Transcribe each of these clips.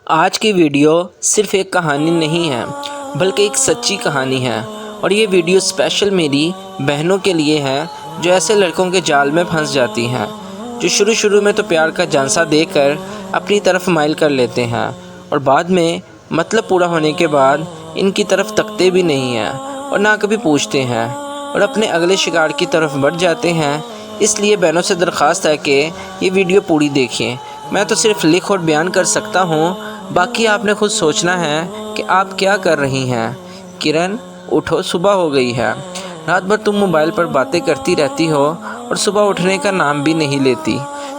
آج کی ویڈیو صرف ایک کہانی نہیں ہے بلکہ ایک سچی کہانی ہے، اور یہ ویڈیو اسپیشل میری بہنوں کے لیے ہے جو ایسے لڑکوں کے جال میں پھنس جاتی ہیں، جو شروع میں تو پیار کا جھانسا دے کر اپنی طرف مائل کر لیتے ہیں اور بعد میں مطلب پورا ہونے کے بعد ان کی طرف تکتے بھی نہیں ہیں اور نہ کبھی پوچھتے ہیں اور اپنے اگلے شکار کی طرف بڑھ جاتے ہیں۔ اس لیے بہنوں سے درخواست ہے کہ یہ ویڈیو پوری دیکھیں۔ میں تو صرف لکھ اور بیان کر سکتا ہوں، باقی آپ نے خود سوچنا ہے کہ آپ کیا کر رہی ہیں۔ کرن، اٹھو، صبح ہو گئی ہے۔ رات بھر تم موبائل پر باتیں کرتی رہتی ہو اور صبح اٹھنے کا نام بھی نہیں لیتی۔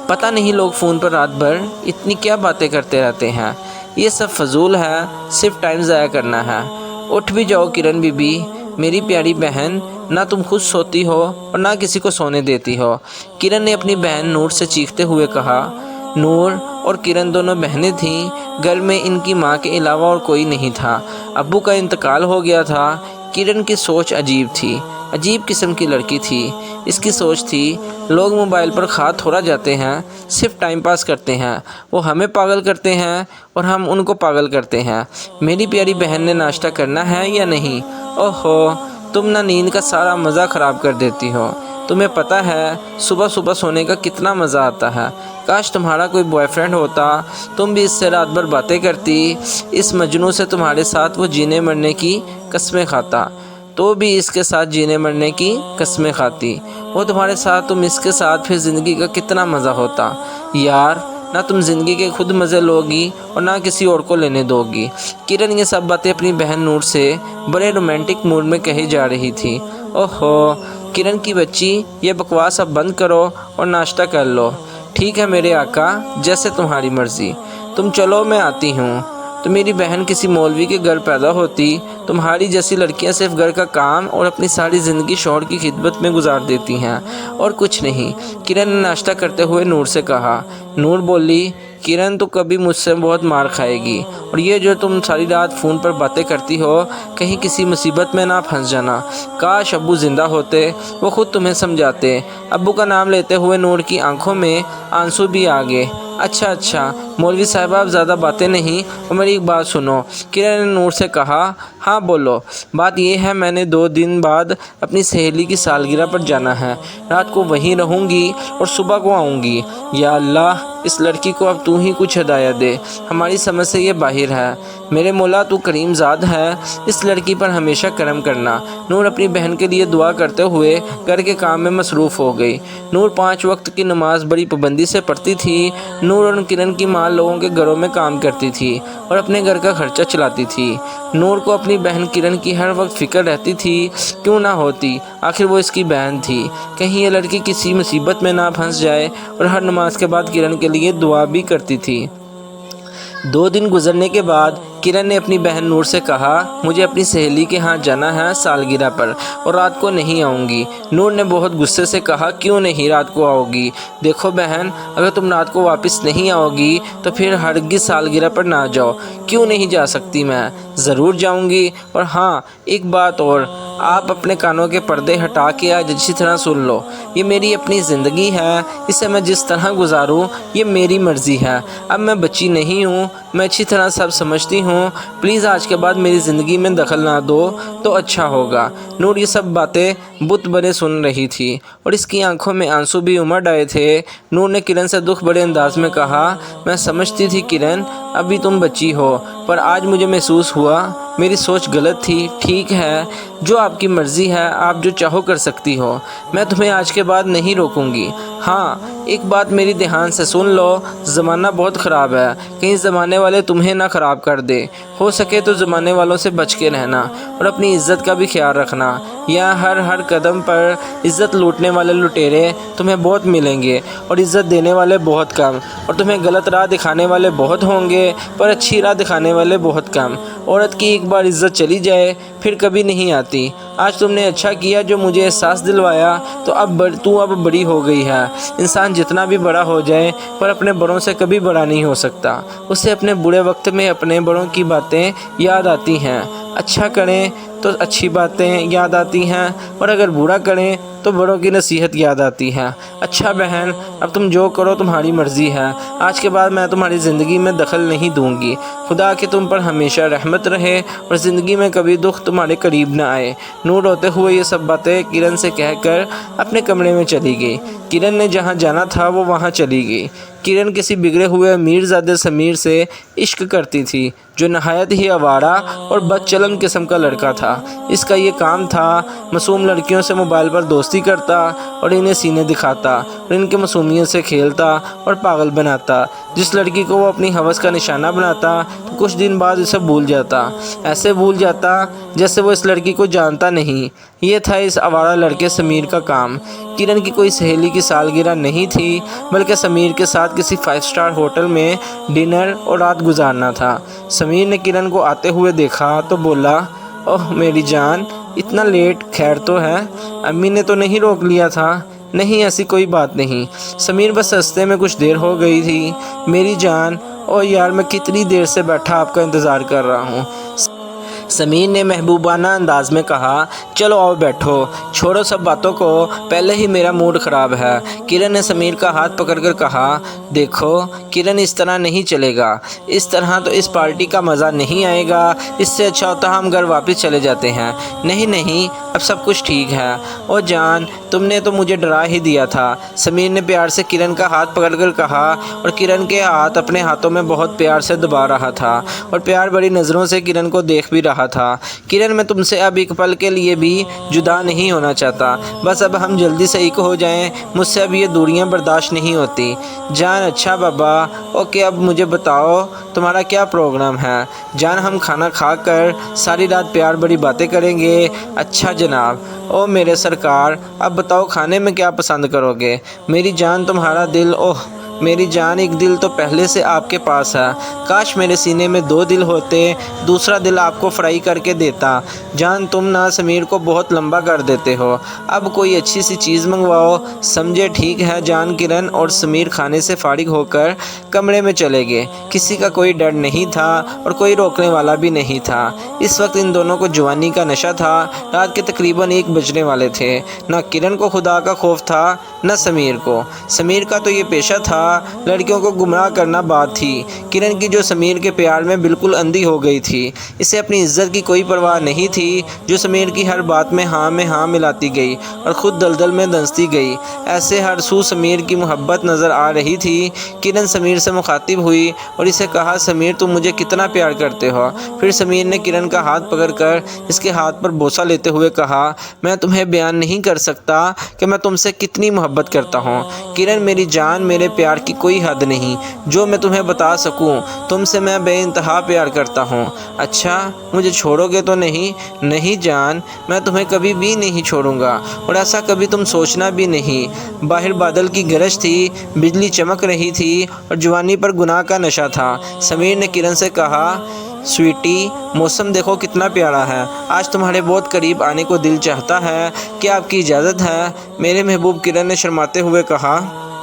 پتہ نہیں لوگ فون پر رات بھر اتنی کیا باتیں کرتے رہتے ہیں۔ یہ سب فضول ہے، صرف ٹائم ضائع کرنا ہے۔ اٹھ بھی جاؤ کرن بی بی، میری پیاری بہن، نہ تم خود سوتی ہو اور نہ کسی کو سونے دیتی ہو۔ کرن نے اپنی بہن نور سے چیختے ہوئے کہا۔ نور اور کرن دونوں بہنیں تھیں، گھر میں ان کی ماں کے علاوہ اور کوئی نہیں تھا۔ ابو کا انتقال ہو گیا تھا۔ کرن کی سوچ عجیب تھی، عجیب قسم کی لڑکی تھی۔ اس کی سوچ تھی، لوگ موبائل پر خواہ تھوڑا جاتے ہیں، صرف ٹائم پاس کرتے ہیں، وہ ہمیں پاگل کرتے ہیں اور ہم ان کو پاگل کرتے ہیں۔ میری پیاری بہن نے ناشتہ کرنا ہے یا نہیں؟ اوہو، تم نہ نیند کا سارا مزہ خراب کر دیتی ہو۔ تمہیں پتہ ہے صبح سونے کا کتنا مزہ آتا ہے۔ کاش تمہارا کوئی بوائے فرینڈ ہوتا، تم بھی اس سے رات بھر باتیں کرتی، اس مجنوں سے تمہارے ساتھ وہ جینے مرنے کی قسمیں کھاتا، تو بھی اس کے ساتھ جینے مرنے کی قسمیں کھاتی، وہ تمہارے ساتھ، تم اس کے ساتھ، پھر زندگی کا کتنا مزہ ہوتا۔ یار، نہ تم زندگی کے خود مزے لوگی اور نہ کسی اور کو لینے دو گی۔ کرن یہ سب باتیں اپنی بہن نور سے بڑے رومانٹک موڈ میں کہی جا رہی تھی۔ اوہو، کرن کی بچی، یہ بکواس اب بند کرو اور ناشتہ کر لو۔ ٹھیک ہے میرے آقا، جیسے تمہاری مرضی۔ تم چلو، میں آتی ہوں۔ تو میری بہن کسی مولوی کے گھر پیدا ہوتی، تمہاری جیسی لڑکیاں صرف گھر کا کام اور اپنی ساری زندگی شوہر کی خدمت میں گزار دیتی ہیں اور کچھ نہیں۔ کرن نے ناشتہ کرتے ہوئے نور سے کہا۔ نور بولی، کرن تو کبھی مجھ سے بہت مار کھائے گی، اور یہ جو تم ساری رات فون پر باتیں کرتی ہو، کہیں کسی مصیبت میں نہ پھنس جانا۔ کاش ابو زندہ ہوتے، وہ خود تمہیں سمجھاتے۔ ابو کا نام لیتے ہوئے نور کی آنکھوں میں آنسو بھی آ گئے۔ اچھا، مولوی صاحبہ اب زیادہ باتیں نہیں اور میری ایک بات سنو۔ کرن نے نور سے کہا۔ ہاں بولو۔ بات یہ ہے، میں نے 2 دن بعد اپنی سہیلی کی سالگرہ پر جانا ہے، رات کو وہیں رہوں گی اور صبح کو آؤں گی۔ یا اللہ، اس لڑکی کو اب تو ہی کچھ ہدایت دے، ہماری سمجھ سے یہ باہر ہے۔ میرے مولا، تو کریم زاد ہے، اس لڑکی پر ہمیشہ کرم کرنا۔ نور اپنی بہن کے لیے دعا کرتے ہوئے گھر کے کام میں مصروف ہو گئی۔ نور 5 وقت کی نماز بڑی پابندی سے پڑھتی تھی۔ نور اور کرن کی ماں لوگوں کے گھروں میں کام کرتی تھی اور اپنے گھر کا خرچہ چلاتی تھی۔ نور کو اپنی بہن کرن کی ہر وقت فکر رہتی تھی، کیوں نہ ہوتی، آخر وہ اس کی بہن تھی، کہیں یہ لڑکی کسی مصیبت میں نہ پھنس جائے، اور ہر نماز کے بعد کرن کے لیے دعا بھی کرتی تھی۔ 2 دن گزرنے کے بعد کرن نے اپنی بہن نور سے کہا، مجھے اپنی سہیلی کے ہاں جانا ہے سالگرہ پر، اور رات کو نہیں آؤں گی۔ نور نے بہت غصے سے کہا، کیوں نہیں رات کو آؤ گی؟ دیکھو بہن، اگر تم رات کو واپس نہیں آؤ گی تو پھر ہرگز سالگرہ پر نہ جاؤ۔ کیوں نہیں جا سکتی؟ میں ضرور جاؤں گی، اور ہاں ایک بات اور، آپ اپنے کانوں کے پردے ہٹا کے آج اچھی طرح سن لو۔ یہ میری اپنی زندگی ہے، اسے میں جس طرح گزاروں یہ میری مرضی ہے۔ اب میں بچی نہیں ہوں، میں اچھی طرح سب سمجھتی ہوں، پلیز آج کے بعد میری زندگی میں دخل نہ دو تو اچھا ہوگا۔ نور یہ سب باتیں بت بنے سن رہی تھی اور اس کی آنکھوں میں آنسو بھی امڑ آئے تھے۔ نور نے کرن سے دکھ بڑے انداز میں کہا، میں سمجھتی تھی کرن، ابھی تم بچی ہو، پر آج مجھے محسوس ہوا میری سوچ غلط تھی۔ ٹھیک ہے، جو آپ کی مرضی ہے، آپ جو چاہو کر سکتی ہو، میں تمہیں آج کے بعد نہیں روکوں گی۔ ہاں ایک بات میری دھیان سے سن لو، زمانہ بہت خراب ہے، کہیں زمانے والے تمہیں نہ خراب کر دے۔ ہو سکے تو زمانے والوں سے بچ کے رہنا اور اپنی عزت کا بھی خیال رکھنا۔ یہاں ہر قدم پر عزت لوٹنے والے لٹیرے تمہیں بہت ملیں گے اور عزت دینے والے بہت کم، اور تمہیں غلط راہ دکھانے والے بہت ہوں گے پر اچھی راہ دکھانے والے بہت کم۔ عورت کی ایک بار عزت چلی جائے پھر کبھی نہیں آتی۔ آج تم نے اچھا کیا جو مجھے احساس دلوایا، تو اب بڑی ہو گئی ہے۔ انسان جتنا بھی بڑا ہو جائے پر اپنے بڑوں سے کبھی بڑا نہیں ہو سکتا، اسے اپنے برے وقت میں اپنے بڑوں کی باتیں یاد آتی ہیں۔ اچھا کریں تو اچھی باتیں یاد آتی ہیں، اور اگر برا کریں تو بڑوں کی نصیحت یاد آتی ہے۔ اچھا بہن، اب تم جو کرو تمہاری مرضی ہے، آج کے بعد میں تمہاری زندگی میں دخل نہیں دوں گی۔ خدا کی تم پر ہمیشہ رحمت رہے اور زندگی میں کبھی دکھ تمہارے قریب نہ آئے۔ نور روتے ہوئے یہ سب باتیں کرن سے کہہ کر اپنے کمرے میں چلی گئی۔ کرن نے جہاں جانا تھا وہ وہاں چلی گئی۔ کرن کسی بگڑے ہوئے امیر زادے سمیر سے عشق کرتی تھی، جو نہایت ہی آوارہ اور بد چلن قسم کا لڑکا تھا۔ اس کا یہ کام تھا، معصوم لڑکیوں سے موبائل پر دوستی کرتا اور انہیں سینے دکھاتا اور ان کے معصومیت سے کھیلتا اور پاگل بناتا۔ جس لڑکی کو وہ اپنی ہوس کا نشانہ بناتا تو کچھ دن بعد اسے بھول جاتا، ایسے بھول جاتا جیسے وہ اس لڑکی کو جانتا نہیں۔ یہ تھا اس آوارہ لڑکے سمیر کا کام۔ کرن کی کوئی سہیلی کی سالگرہ نہیں تھی، بلکہ سمیر کے ساتھ کسی 5 اسٹار ہوٹل میں ڈنر اور رات گزارنا تھا۔ سمیر نے کرن کو آتے ہوئے دیکھا تو بولا، اوہ میری جان، اتنا لیٹ، خیر تو ہے؟ امی نے تو نہیں روک لیا تھا؟ نہیں، ایسی کوئی بات نہیں سمیر، بس راستے میں کچھ دیر ہو گئی تھی میری جان۔ اوہ یار، میں کتنی دیر سے بیٹھا آپ کا انتظار کر رہا ہوں۔ سمیر نے محبوبانہ انداز میں کہا، چلو آؤ بیٹھو، چھوڑو سب باتوں کو، پہلے ہی میرا موڈ خراب ہے۔ کرن نے سمیر کا ہاتھ پکڑ کر کہا، دیکھو کرن، اس طرح نہیں چلے گا، اس طرح تو اس پارٹی کا مزہ نہیں آئے گا، اس سے اچھا ہوتا ہم گھر واپس چلے جاتے ہیں۔ نہیں نہیں، اب سب کچھ ٹھیک ہے۔ او جان، تم نے تو مجھے ڈرا ہی دیا تھا، سمیر نے پیار سے کرن کا ہاتھ پکڑ کر کہا، اور کرن کے ہاتھ اپنے ہاتھوں میں بہت پیار سے دبا رہا تھا اور پیار بڑی نظروں سے کرن کو دیکھ بھی رہا تھا۔ کرن، میں تم سے اب ایک پل کے لیے بھی جدا نہیں ہونا چاہتا، بس اب ہم جلدی سے ایک ہو جائیں، مجھ سے اب یہ دوریاں برداشت نہیں ہوتی۔ جان، اچھا بابا، اوکے، اب مجھے بتاؤ تمہارا کیا پروگرام ہے؟ جان، ہم کھانا کھا کر ساری رات پیار بڑی باتیں کریں گے۔ اچھا جناب۔ او میرے سرکار، اب بتاؤ کھانے میں کیا پسند کرو گے؟ میری جان، تمہارا دل، اوہ میری جان، ایک دل تو پہلے سے آپ کے پاس ہے، کاش میرے سینے میں 2 دل ہوتے، دوسرا دل آپ کو فرائی کر کے دیتا۔ جان، تم نہ سمیر کو بہت لمبا کر دیتے ہو، اب کوئی اچھی سی چیز منگواؤ، سمجھے؟ ٹھیک ہے جان۔ کرن اور سمیر کھانے سے فارغ ہو کر کمرے میں چلے گئے۔ کسی کا کوئی ڈر نہیں تھا اور کوئی روکنے والا بھی نہیں تھا۔ اس وقت ان دونوں کو جوانی کا نشہ تھا۔ رات کے تقریباً 1 بجنے والے تھے۔ نہ کرن کو خدا کا خوف تھا، نہ سمیر کو۔ سمیر کا تو یہ پیشہ تھا، لڑکیوں کو گمراہ کرنا بات تھی۔ کرن کی جو سمیر کے پیار میں بالکل اندھی ہو گئی تھی، اسے اپنی عزت کی کوئی پرواہ نہیں تھی، جو سمیر کی ہر بات میں ہاں ملاتی گئی اور خود دلدل میں دھنستی گئی۔ ایسے ہر سو سمیر کی محبت نظر آ رہی تھی۔ کرن سمیر سے مخاطب ہوئی اور اسے کہا، سمیر تم مجھے کتنا پیار کرتے ہو؟ پھر سمیر نے کرن کا ہاتھ پکڑ کر اس کے ہاتھ پر بوسہ لیتے ہوئے کہا، میں تمہیں بیان نہیں کر سکتا کہ میں تم سے کتنی محبت کرتا ہوں۔ کرن میری جان، میرے پیار کی کوئی حد نہیں جو میں تمہیں بتا سکوں، تم سے میں بے انتہا پیار کرتا ہوں۔ اچھا، مجھے چھوڑو گے تو نہیں؟ نہیں جان، میں تمہیں کبھی بھی نہیں چھوڑوں گا، اور ایسا کبھی تم سوچنا بھی نہیں۔ باہر بادل کی گرج تھی، بجلی چمک رہی تھی اور جوانی پر گناہ کا نشہ تھا۔ سمیر نے کرن سے کہا، سویٹی، موسم دیکھو کتنا پیارا ہے، آج تمہارے بہت قریب آنے کو دل چاہتا ہے، کیا آپ کی اجازت ہے؟ میرے محبوب، کرن نے شرماتے ہوئے کہا،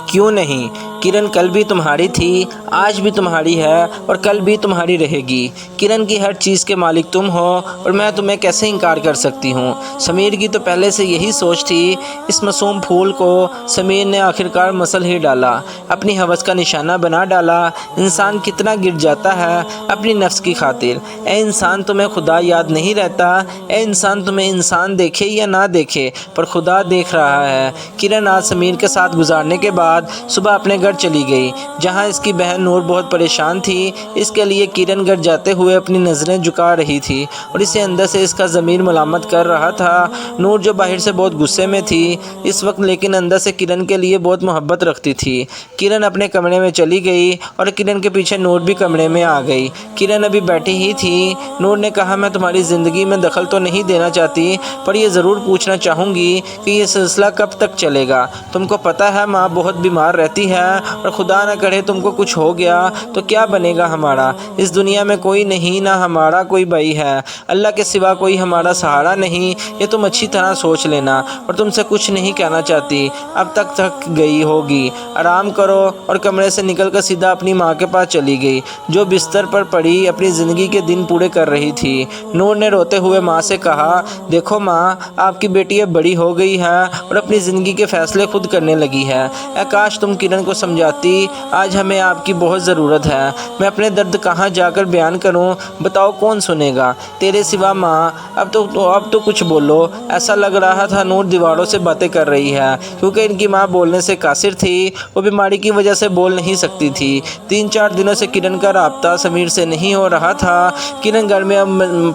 کیوں نہیں؟ کرن کل بھی تمہاری تھی، آج بھی تمہاری ہے اور کل بھی تمہاری رہے گی۔ کرن کی ہر چیز کے مالک تم ہو اور میں تمہیں کیسے انکار کر سکتی ہوں؟ سمیر کی تو پہلے سے یہی سوچ تھی۔ اس معصوم پھول کو سمیر نے آخرکار مسل ہی ڈالا، اپنی ہوس کا نشانہ بنا ڈالا۔ انسان کتنا گر جاتا ہے اپنی نفس کی خاطر۔ اے انسان، تمہیں خدا یاد نہیں رہتا؟ اے انسان، تمہیں انسان دیکھے یا نہ دیکھے پر خدا دیکھ رہا ہے۔ کرن آج سمیر کے ساتھ گزارنے کے بعد صبح اپنے گھر چلی گئی، جہاں اس کی بہن نور بہت پریشان تھی۔ اس کے لیے کرن گھر جاتے ہوئے اپنی نظریں جھکا رہی تھی اور اسے اندر سے اس کا ضمیر ملامت کر رہا تھا۔ نور جو باہر سے بہت غصے میں تھی اس وقت، لیکن اندر سے کرن کے لیے بہت محبت رکھتی تھی۔ کرن اپنے کمرے میں چلی گئی اور کرن کے پیچھے نور بھی کمرے میں آ گئی۔ کرن ابھی بیٹھی ہی تھی، نور نے کہا، میں تمہاری زندگی میں دخل تو نہیں دینا چاہتی، پر یہ ضرور پوچھنا چاہوں گی کہ یہ سلسلہ کب تک چلے گا؟ تم کو پتہ ہے ماں بہت بیمار رہتی ہے اور خدا نہ کرے تم کو کچھ ہو گیا تو کیا بنے گا ہمارا؟ اس دنیا میں کوئی نہیں، نہ ہمارا کوئی بھائی ہے، اللہ کے سوا کوئی ہمارا سہارا نہیں، یہ تم اچھی طرح سوچ لینا، اور تم سے کچھ نہیں کہنا چاہتی، اب تک تھک گئی ہوگی، آرام کرو۔ اور کمرے سے نکل کر سیدھا اپنی ماں کے پاس چلی گئی، جو بستر پر پڑی اپنی زندگی کے دن پورے کر رہی تھی۔ نور نے روتے ہوئے ماں سے کہا، دیکھو ماں، آپ کی بیٹی اب بڑی ہو گئی ہے اور اپنی زندگی کے فیصلے خود کرنے لگی ہے۔ اے کاش تم کرن کو سمجھاتی، آج ہمیں آپ کی بہت ضرورت ہے۔ میں اپنے درد کہاں جا کر بیان کروں، بتاؤ کون سنے گا تیرے سوا ماں؟ اب تو کچھ بولو۔ ایسا لگ رہا تھا نور دیواروں سے باتیں کر رہی ہے، کیونکہ ان کی ماں بولنے سے قاصر تھی، وہ بیماری کی وجہ سے بول نہیں سکتی تھی۔ 3-4 دنوں سے کرن کا رابطہ سمیر سے نہیں ہو رہا تھا۔ کرن گھر میں اب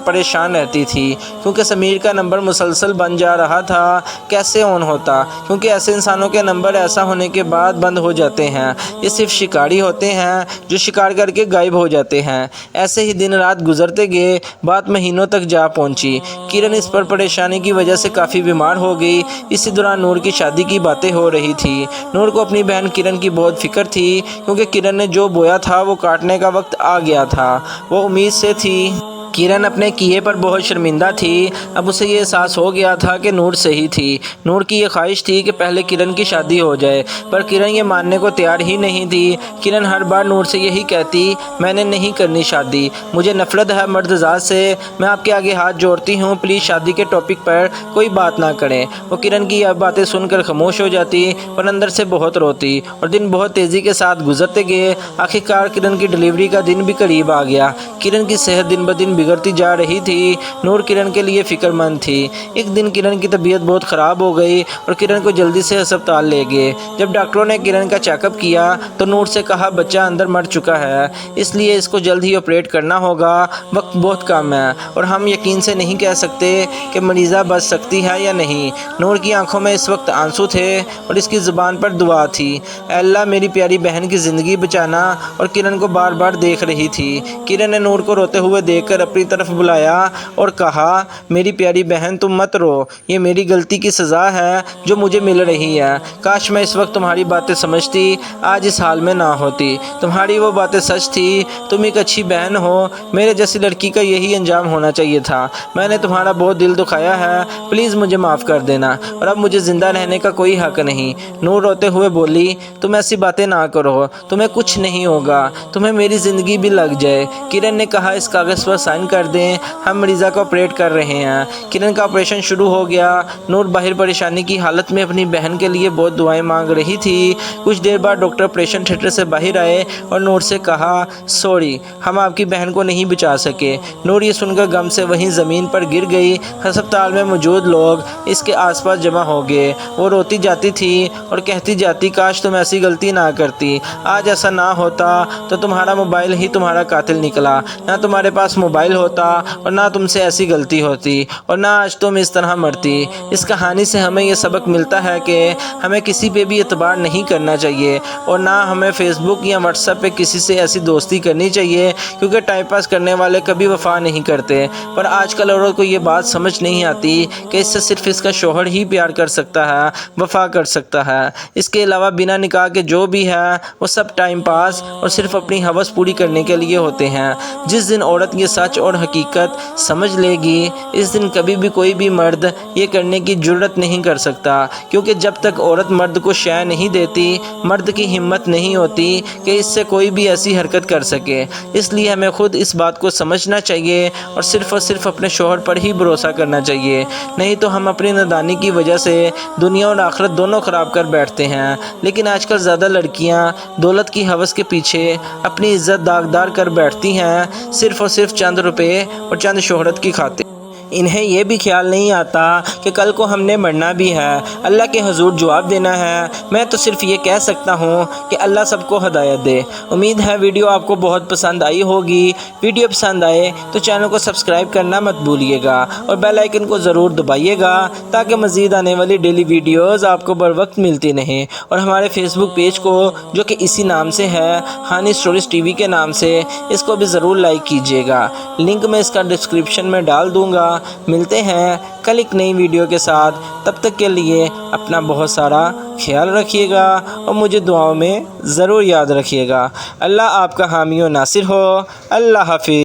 پریشان رہتی تھی، کیونکہ سمیر کا نمبر مسلسل بند جا رہا تھا۔ کیسے آن ہوتا؟ کیونکہ ایسے انسانوں کے نمبر ایسا ہونے کے بعد بند ہو جاتے ہیں، یہ صرف شکاری ہوتے ہیں جو شکار کر کے غائب ہو جاتے ہیں۔ ایسے ہی دن رات گزرتے گئے، بات مہینوں تک جا پہنچی۔ کرن اس پر پریشانی کی وجہ سے کافی بیمار ہو گئی۔ اسی دوران نور کی شادی کی باتیں ہو رہی تھی۔ نور کو اپنی بہن کرن کی بہت فکر تھی، کیونکہ کرن نے جو بویا تھا وہ کاٹنے کا وقت آ گیا تھا۔ وہ امید سے تھی۔ کرن اپنے کیے پر بہت شرمندہ تھی۔ اب اسے یہ احساس ہو گیا تھا کہ نور صحیح تھی۔ نور کی یہ خواہش تھی کہ پہلے کرن کی شادی ہو جائے، پر کرن یہ ماننے کو تیار ہی نہیں تھی۔ کرن ہر بار نور سے یہی کہتی، میں نے نہیں کرنی شادی، مجھے نفرت ہے مرد ذات سے، میں آپ کے آگے ہاتھ جوڑتی ہوں، پلیز شادی کے ٹاپک پر کوئی بات نہ کریں۔ وہ کرن کی یہ باتیں سن کر خاموش ہو جاتی اور اندر سے بہت روتی، اور دن بہت تیزی کے ساتھ گزرتے گئے۔ آخرکار کرن کی ڈلیوری کا دن بھی قریب آ گیا۔ کرن کی صحت دن بدن بگڑتی جا رہی تھی۔ نور کرن کے لیے فکر مند تھی۔ ایک دن کرن کی طبیعت بہت خراب ہو گئی اور کرن کو جلدی سے ہسپتال لے گئے۔ جب ڈاکٹروں نے کرن کا چیک اپ کیا تو نور سے کہا، بچہ اندر مر چکا ہے، اس لیے اس کو جلد ہی آپریٹ کرنا ہوگا، وقت بہت کم ہے اور ہم یقین سے نہیں کہہ سکتے کہ مریضہ بچ سکتی ہے یا نہیں۔ نور کی آنکھوں میں اس وقت آنسو تھے اور اس کی زبان پر دعا تھی، اے اللہ میری پیاری بہن کی زندگی بچانا، اور کرن کو بار بار دیکھ رہی تھی۔ کرن نے نور کو روتے ہوئے دیکھ کر اپنی طرف بلایا اور کہا، میری پیاری بہن تم مت رو، یہ میری غلطی کی سزا ہے جو مجھے مل رہی ہے۔ کاش میں اس وقت تمہاری باتیں سمجھتی، آج اس حال میں نہ ہوتی۔ تمہاری وہ باتیں سچ تھی، تم ایک اچھی بہن ہو، میرے جیسی لڑکی کا یہی انجام ہونا چاہیے تھا۔ میں نے تمہارا بہت دل دکھایا ہے، پلیز مجھے معاف کر دینا، اور اب مجھے زندہ رہنے کا کوئی حق نہیں۔ نور روتے ہوئے بولی، تم ایسی باتیں نہ کرو، تمہیں کچھ نہیں ہوگا، تمہیں میری زندگی بھی لگ جائے۔ کرن نے کہا، اس کاغذ پر سائن کر دیں، ہم مریضہ کو آپریٹ کر رہے ہیں۔ کرن کا آپریشن شروع ہو گیا۔ نور باہر پریشانی کی حالت میں اپنی بہن کے لیے بہت دعائیں مانگ رہی تھی۔ کچھ دیر بعد ڈاکٹر آپریشن تھیٹر سے باہر آئے اور نور سے کہا، سوری، ہم آپ کی بہن کو نہیں بچا سکے۔ نور یہ سن کر غم سے وہیں زمین پر گر گئی۔ ہسپتال میں موجود لوگ اس کے آس پاس جمع ہو گئے۔ وہ روتی جاتی تھی اور کہتی جاتی، کاش تم ایسی غلطی نہ کرتی، آج ایسا نہ ہوتا تو تمہارا موبائل ہی تمہارا قاتل نکلا، نہ تمہارے پاس موبائل ہوتا اور نہ تم سے ایسی غلطی ہوتی، اور نہ آج تم اس طرح مرتی۔ اس کہانی سے ہمیں یہ سبق ملتا ہے کہ ہمیں کسی پہ بھی اعتبار نہیں کرنا چاہیے، اور نہ ہمیں فیس بک یا واٹس ایپ پہ کسی سے ایسی دوستی کرنی چاہیے، کیونکہ ٹائم پاس کرنے والے کبھی وفا نہیں کرتے۔ پر آج کل عورت کو یہ بات سمجھ نہیں آتی کہ اس سے صرف اس کا شوہر ہی پیار کر سکتا ہے، وفا کر سکتا ہے۔ اس کے علاوہ بنا نکاح کے جو بھی ہے وہ سب ٹائم پاس اور صرف اپنی ہوس پوری کرنے کے لیے ہوتے ہیں۔ جس دن عورت یہ سچ اور حقیقت سمجھ لے گی، اس دن کبھی بھی کوئی بھی مرد یہ کرنے کی جرت نہیں کر سکتا، کیونکہ جب تک عورت مرد کو شے نہیں دیتی، مرد کی ہمت نہیں ہوتی کہ اس سے کوئی بھی ایسی حرکت کر سکے۔ اس لیے ہمیں خود اس بات کو سمجھنا چاہیے اور صرف اپنے شوہر پر ہی بھروسہ کرنا چاہیے، نہیں تو ہم اپنی نادانی کی وجہ سے دنیا اور آخرت دونوں خراب کر بیٹھتے ہیں۔ لیکن آج کل زیادہ لڑکیاں دولت کی ہوس کے پیچھے اپنی عزت داغدار کر بیٹھتی ہیں، صرف اور صرف چند روپے اور چند شہرت کی خاطر۔ انہیں یہ بھی خیال نہیں آتا کہ کل کو ہم نے مرنا بھی ہے، اللہ کے حضور جواب دینا ہے۔ میں تو صرف یہ کہہ سکتا ہوں کہ اللہ سب کو ہدایت دے۔ امید ہے ویڈیو آپ کو بہت پسند آئی ہوگی۔ ویڈیو پسند آئے تو چینل کو سبسکرائب کرنا مت بھولیے گا اور بیل آئیکن کو ضرور دبائیے گا، تاکہ مزید آنے والی ڈیلی ویڈیوز آپ کو بر وقت ملتی رہیں۔ اور ہمارے فیس بک پیج کو، جو کہ اسی نام سے ہے، ہانی اسٹوریز ٹی وی کے نام سے، اس کو بھی ضرور لائک کیجیے گا۔ لنک میں اس کا ڈسکرپشن میں ڈال دوں گا۔ ملتے ہیں کل ایک نئی ویڈیو کے ساتھ، تب تک کے لیے اپنا بہت سارا خیال رکھیے گا اور مجھے دعاؤں میں ضرور یاد رکھیے گا۔ اللہ آپ کا حامی و ناصر ہو۔ اللہ حافظ۔